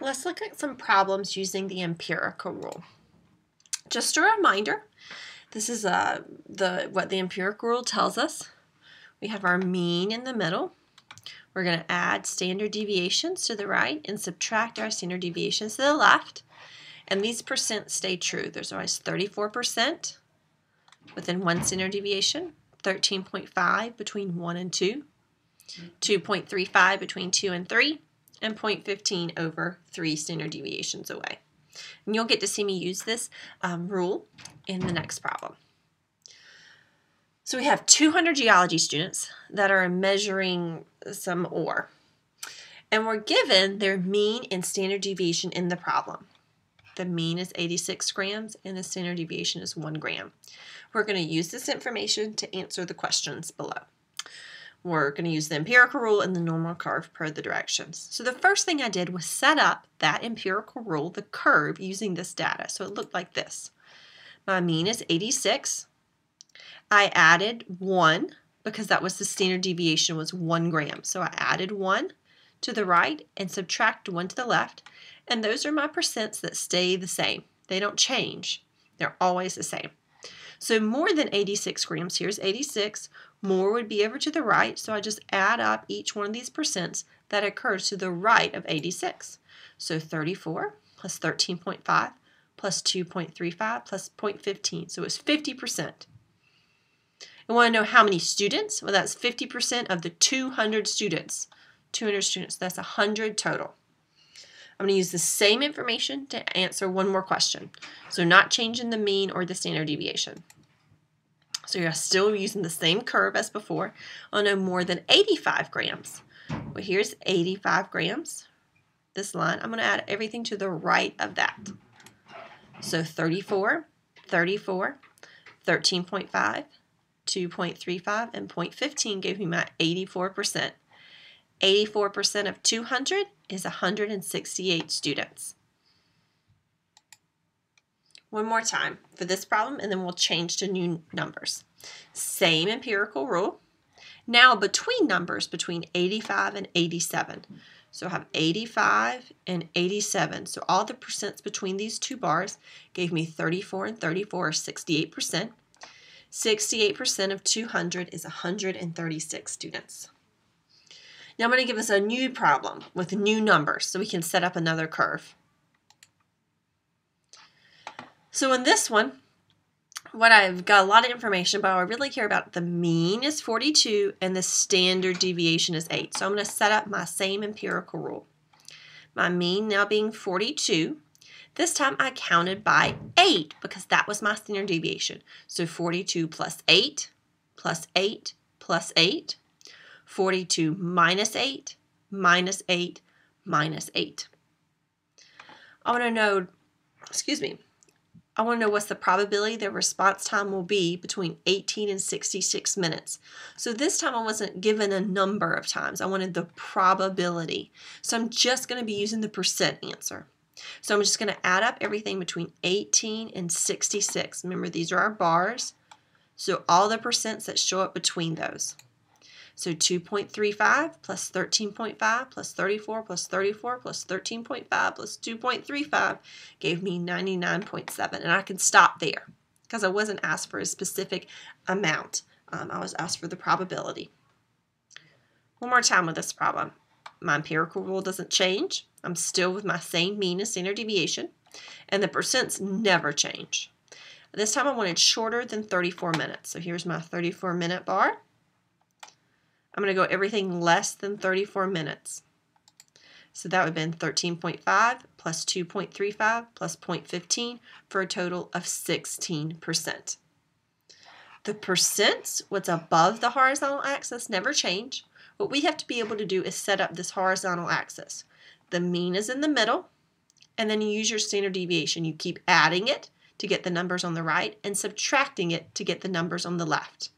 Let's look at some problems using the empirical rule. Just a reminder, this is what the empirical rule tells us. We have our mean in the middle. We're going to add standard deviations to the right and subtract our standard deviations to the left. And these percents stay true. There's always 34% within one standard deviation, 13.5 between 1 and 2, 2.35 between 2 and 3, and 0.15 over 3 standard deviations away. And you'll get to see me use this rule in the next problem. So we have 200 geology students that are measuring some ore. And we're given their mean and standard deviation in the problem. The mean is 86 grams and the standard deviation is 1 gram. We're going to use this information to answer the questions below. We're going to use the empirical rule and the normal curve per the directions. So the first thing I did was set up that empirical rule, the curve, using this data. So it looked like this. My mean is 86. I added 1 because that was the standard deviation was 1 gram. So I added 1 to the right and subtracted 1 to the left. And those are my percents that stay the same. They don't change. They're always the same. So more than 86 grams, here's 86, more would be over to the right, so I just add up each one of these percents that occurs to the right of 86. So 34 plus 13.5 plus 2.35 plus 0.15, so it's 50%. I want to know how many students? Well, that's 50% of the 200 students. 200 students, that's 100 total. I'm going to use the same information to answer one more question. So not changing the mean or the standard deviation. So you're still using the same curve as before. I'll know more than 85 grams. Well, here's 85 grams. This line, I'm going to add everything to the right of that. So 34, 34, 13.5, 2.35, and 0.15 gave me my 84%. 84% of 200 is 168 students. One more time for this problem, and then we'll change to new numbers. Same empirical rule. Now between numbers, between 85 and 87. So I have 85 and 87. So all the percents between these two bars gave me 34 and 34, or 68%. 68% of 200 is 136 students. Now I'm going to give us a new problem with new numbers so we can set up another curve. So in this one, what I've got a lot of information, but I really care about the mean is 42 and the standard deviation is 8. So I'm going to set up my same empirical rule. My mean now being 42. This time I counted by 8 because that was my standard deviation. So 42 plus 8 plus 8 plus 8. 42 minus 8 minus 8 minus 8. I want to know, I want to know what's the probability the response time will be between 18 and 66 minutes. So this time I wasn't given a number of times. I wanted the probability. So I'm just going to be using the percent answer. So I'm just going to add up everything between 18 and 66. Remember, these are our bars. So all the percents that show up between those. So 2.35 plus 13.5 plus 34 plus 34 plus 13.5 plus 2.35 gave me 99.7. And I can stop there because I wasn't asked for a specific amount. I was asked for the probability. One more time with this problem. My empirical rule doesn't change. I'm still with my same mean and standard deviation. And the percents never change. This time I wanted shorter than 34 minutes. So here's my 34-minute bar. I'm going to go everything less than 34 minutes. So that would have been 13.5 plus 2.35 plus 0.15 for a total of 16%. The percents, what's above the horizontal axis, never change. What we have to be able to do is set up this horizontal axis. The mean is in the middle, and then you use your standard deviation. You keep adding it to get the numbers on the right and subtracting it to get the numbers on the left.